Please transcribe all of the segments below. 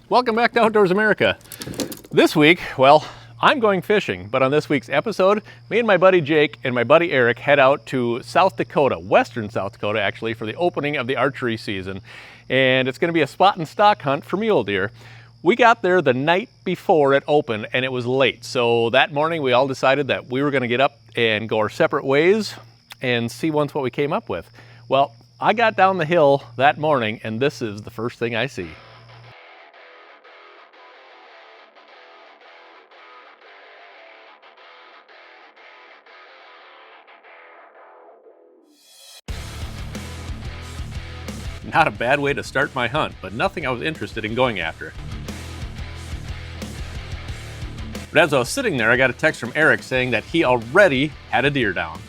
Welcome back to Outdoors America. This week, well, I'm going fishing, but on this week's episode, me and my buddy Jake and my buddy Eric head out to South Dakota, Western South Dakota actually, for the opening of the archery season. And it's going to be a spot and stock hunt for mule deer. We got there the night before it opened and it was late. So that morning we all decided that we were going to get up and go our separate ways and see once what we came up with. Well, I got down the hill that morning and this is the first thing I see. Not a bad way to start my hunt, but nothing I was interested in going after. But as I was sitting there, I got a text from Eric saying that he already had a deer down.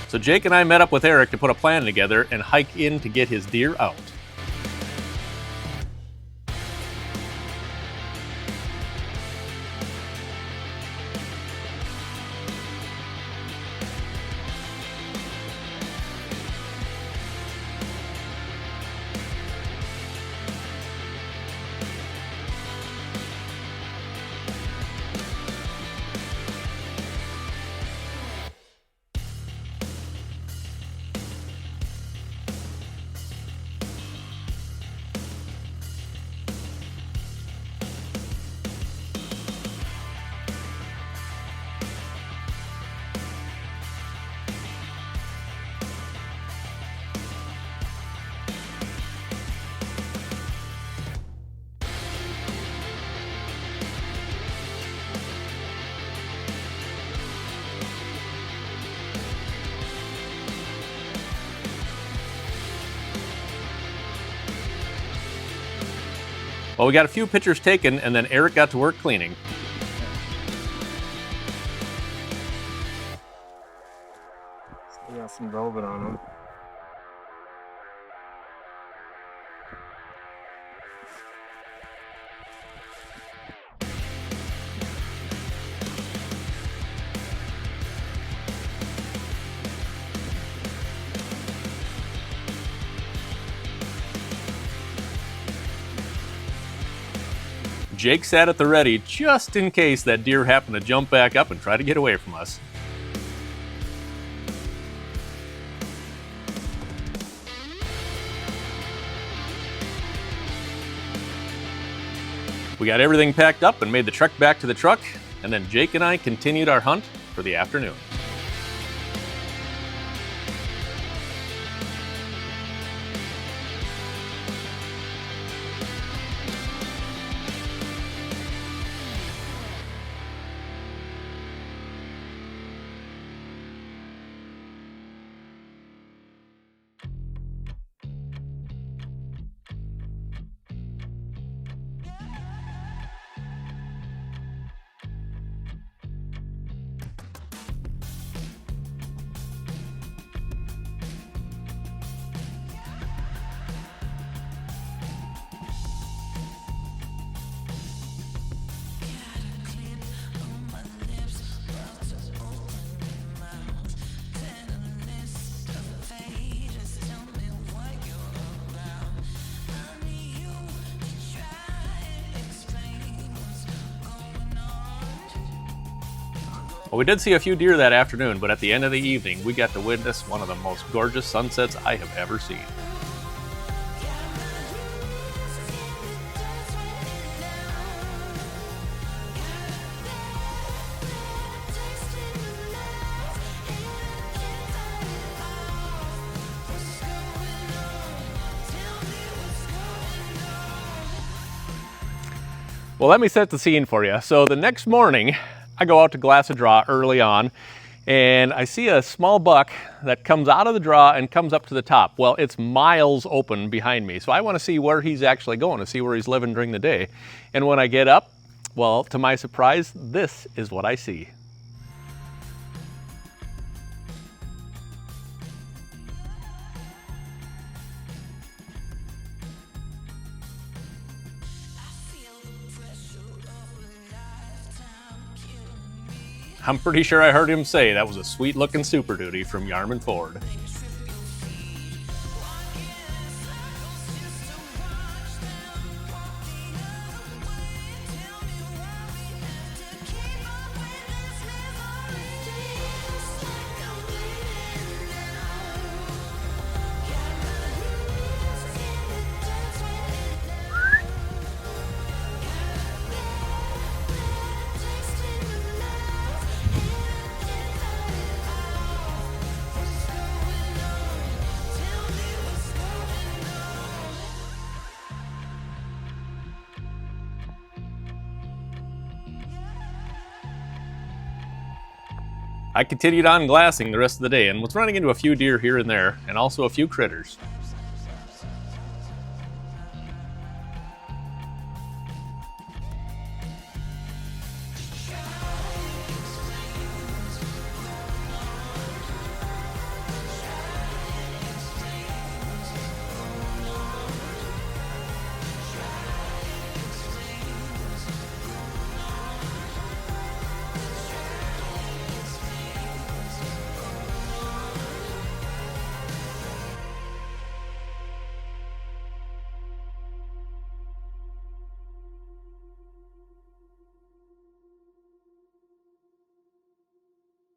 So Jake and I met up with Eric to put a plan together and hike in to get his deer out. Well, we got a few pictures taken and then Eric got to work cleaning. Still got some velvet on them. Jake sat at the ready just in case that deer happened to jump back up and try to get away from us. We got everything packed up and made the trek back to the truck, and then Jake and I continued our hunt for the afternoon. Well, we did see a few deer that afternoon, but at the end of the evening, we got to witness one of the most gorgeous sunsets I have ever seen. Well, let me set the scene for you. So the next morning, I go out to glass a draw early on and I see a small buck that comes out of the draw and comes up to the top. Well, it's miles open behind me. So I want to see where he's actually going, to see where he's living during the day. And when I get up, well, to my surprise, this is what I see. I'm pretty sure I heard him say that was a sweet looking Super Duty from Yarman Ford. I continued on glassing the rest of the day and was running into a few deer here and there, and also a few critters.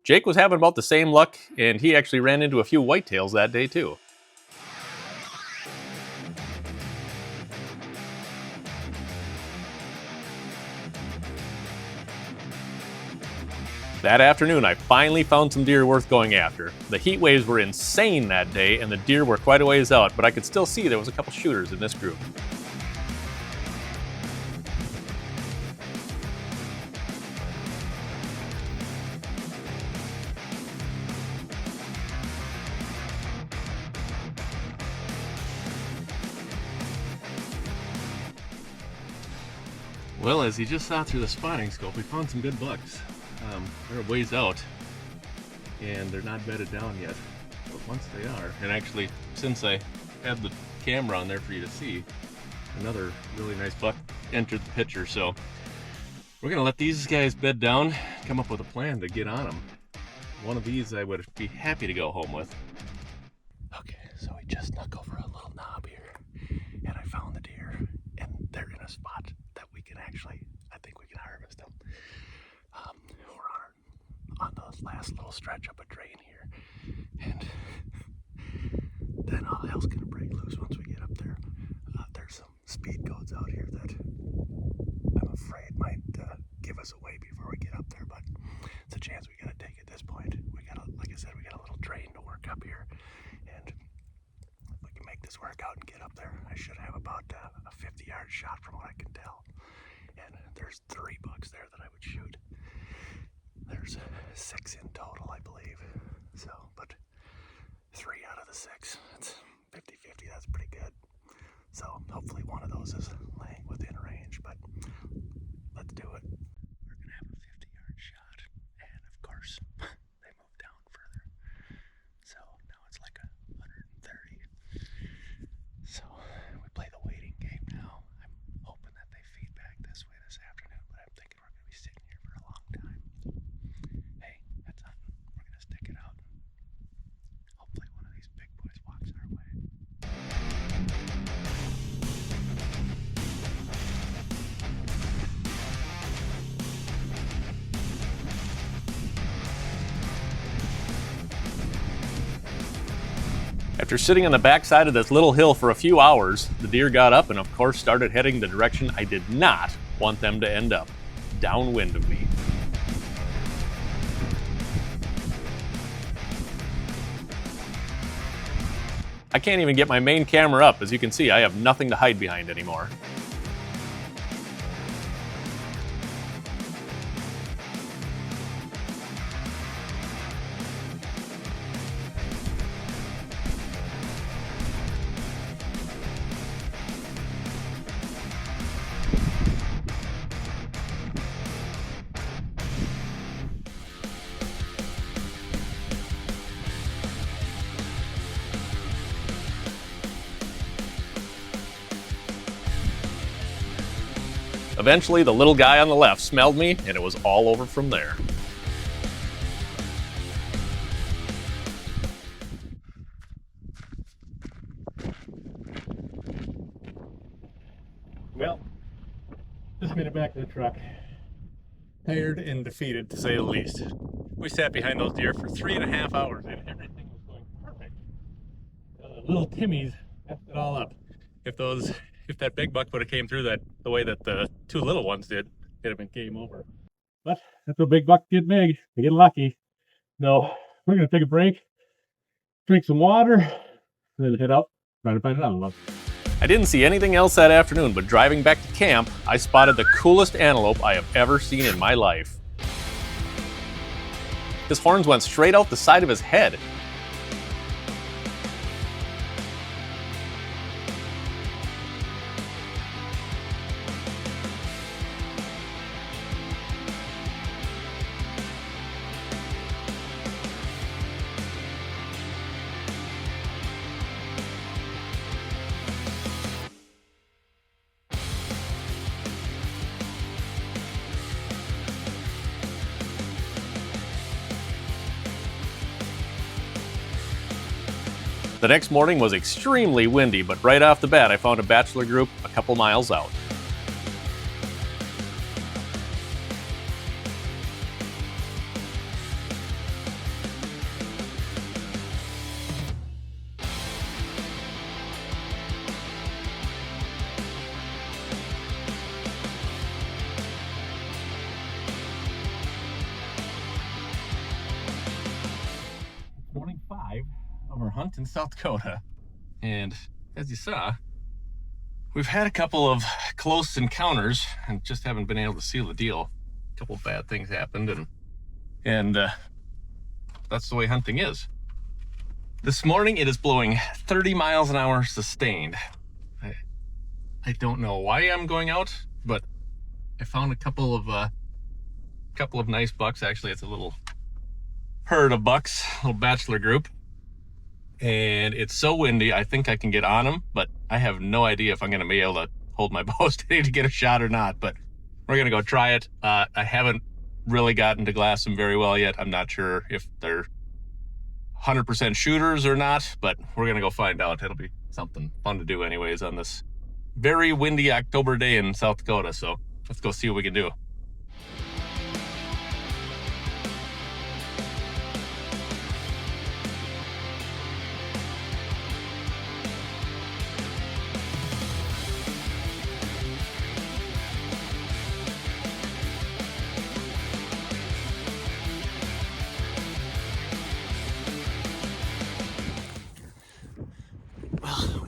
Jake was having about the same luck, and he actually ran into a few whitetails that day too. That afternoon, I finally found some deer worth going after. The heat waves were insane that day, and the deer were quite a ways out, but I could still see there was a couple shooters in this group. Well, as he just saw through the spotting scope, we found some good bucks. They're a ways out, and they're not bedded down yet. But once they are, and actually, since I have the camera on there for you to see, another really nice buck entered the picture. So we're gonna let these guys bed down, come up with a plan to get on them. One of these I would be happy to go home with. Okay, so we just snuck over a little knob here, and I found the deer, and they're in a spot that we can actually, I think we can harvest them. We're on the last little stretch up a drain here, and then all hell's gonna break loose once we get up there. There's some speed codes out here that I'm afraid might give us away before we get up there, but it's a chance we gotta take at this point. We got, like I said, we got a little drain to work up here, and if we can make this work out and get up there, I should have about a 50-yard shot from what I can tell. And there's 3 bucks there that I would shoot. There's 6 in total, I believe. So, but 3 out of the 6, it's 50-50, that's pretty good. So hopefully one of those is laying within range, but let's do it. We're gonna have a 50-yard shot, and of course, they move down further. So now it's like 130. So we play the waiting game now. I'm hoping that they feed back this way this afternoon, but I'm thinking we're gonna be sitting here for a long time. Hey, that's hunting. We're gonna stick it out. Hopefully one of these big boys walks our way. After sitting on the backside of this little hill for a few hours, the deer got up and of course started heading the direction I did not want them to end up, downwind of me. I can't even get my main camera up. As you can see, I have nothing to hide behind anymore. Eventually, the little guy on the left smelled me, and it was all over from there. Well, just made it back to the truck. Tired and defeated, to say the least. We sat behind those deer for 3.5 hours, and everything was going perfect. Little Timmy's messed it all up. If that big buck would have came through the way that the 2 little ones did, it'd have been game over. But that's what big bucks get big. They get lucky. So we're gonna take a break, drink some water, and then head out, try to find another one. I didn't see anything else that afternoon, but driving back to camp, I spotted the coolest antelope I have ever seen in my life. His horns went straight out the side of his head. The next morning was extremely windy, but right off the bat I found a bachelor group a couple miles out. Morning 5 of our hunt in South Dakota, and as you saw, we've had a couple of close encounters and just haven't been able to seal the deal. A couple of bad things happened, and that's the way hunting is. This morning it is blowing 30 miles an hour sustained. I don't know why I'm going out, but I found a couple of nice bucks. Actually, it's a little herd of bucks, little bachelor group. And it's so windy, I think I can get on them, but I have no idea if I'm gonna be able to hold my bow steady to get a shot or not, but we're gonna go try it. I haven't really gotten to glass them very well yet. I'm not sure if they're 100% shooters or not, but we're gonna go find out. It'll be something fun to do anyways on this very windy October day in South Dakota, so let's go see what we can do.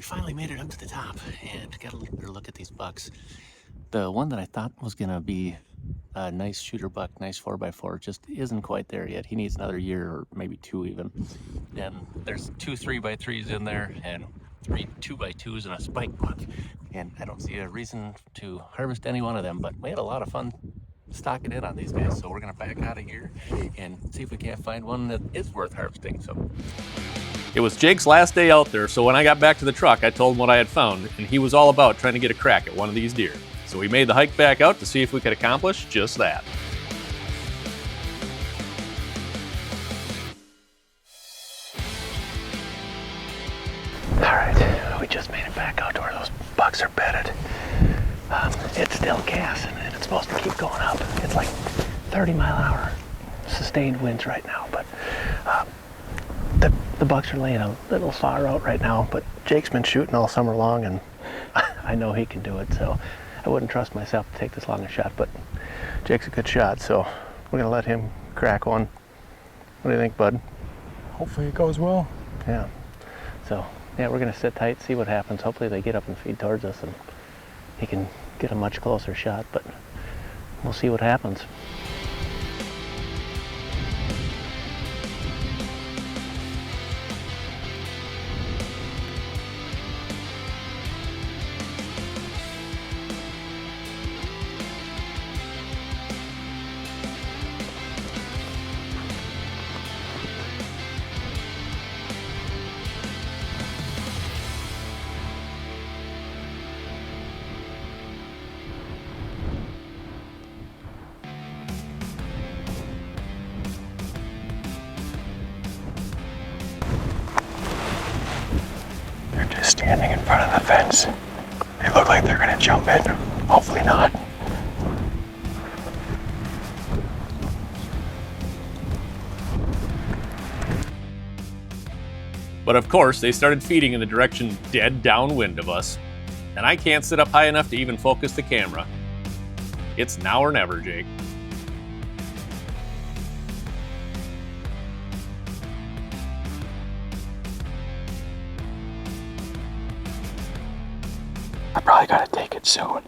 Finally made it up to the top and got a little better look at these bucks. The one that I thought was gonna be a nice shooter buck, nice 4x4, just isn't quite there yet. He needs another year or maybe 2 even. And there's 2 3x3s in there and 3 2x2s and a spike buck. And I don't see a reason to harvest any one of them, but we had a lot of fun stocking in on these guys. So we're gonna back out of here and see if we can't find one that is worth harvesting. So. It was Jake's last day out there, so when I got back to the truck, I told him what I had found, and he was all about trying to get a crack at one of these deer. So we made the hike back out to see if we could accomplish just that. All right, we just made it back out to where those bucks are bedded. It's still gas, and it's supposed to keep going up. It's like 30 mile an hour sustained winds right now, but the bucks are laying a little far out right now, but Jake's been shooting all summer long, and I know he can do it, so I wouldn't trust myself to take this long a shot, but Jake's a good shot, so we're gonna let him crack one. What do you think, bud? Hopefully it goes well. Yeah. So, yeah, we're gonna sit tight, see what happens. Hopefully they get up and feed towards us, and he can get a much closer shot, but we'll see what happens. Standing in front of the fence. They look like they're gonna jump in. Hopefully not. But of course, they started feeding in the direction dead downwind of us, and I can't sit up high enough to even focus the camera. It's now or never, Jake. I probably gotta take it soon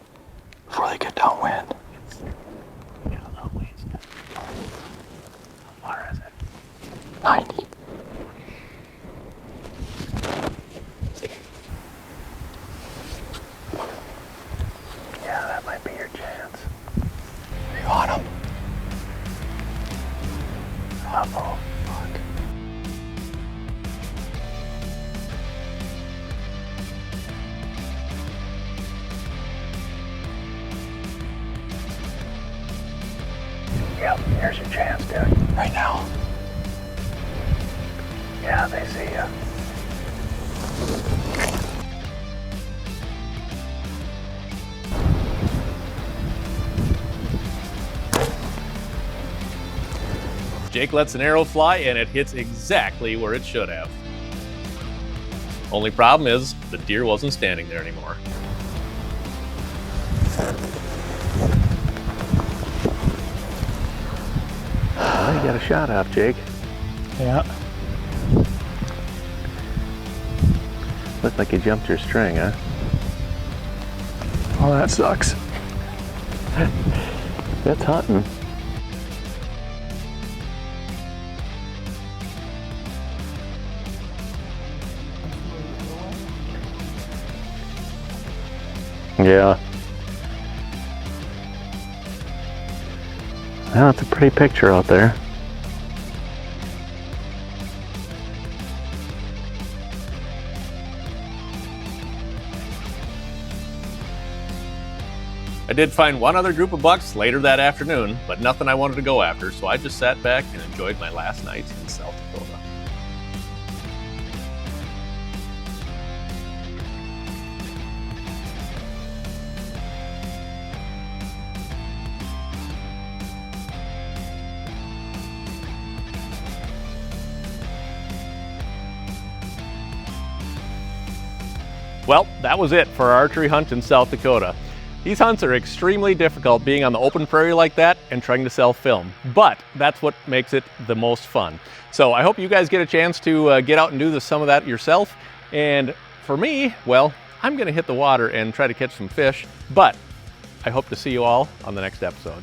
before they get downwind. Yeah, a little ways. How far is it? 90. Yeah, that might be your chance. You on him? Uh-oh, fuck. Yep, here's your chance, dude. Right now. Yeah, they see ya. Jake lets an arrow fly and it hits exactly where it should have. Only problem is the deer wasn't standing there anymore. Well, you got a shot off, Jake. Yeah. Looks like you jumped your string, huh? Oh, that sucks. That's hunting. Yeah. Well, it's a pretty picture out there. I did find one other group of bucks later that afternoon, but nothing I wanted to go after, so I just sat back and enjoyed my last night in South Dakota. Well, that was it for our archery hunt in South Dakota. These hunts are extremely difficult being on the open prairie like that and trying to sell film, but that's what makes it the most fun. So I hope you guys get a chance to get out and do some of that yourself. And for me, well, I'm gonna hit the water and try to catch some fish, but I hope to see you all on the next episode.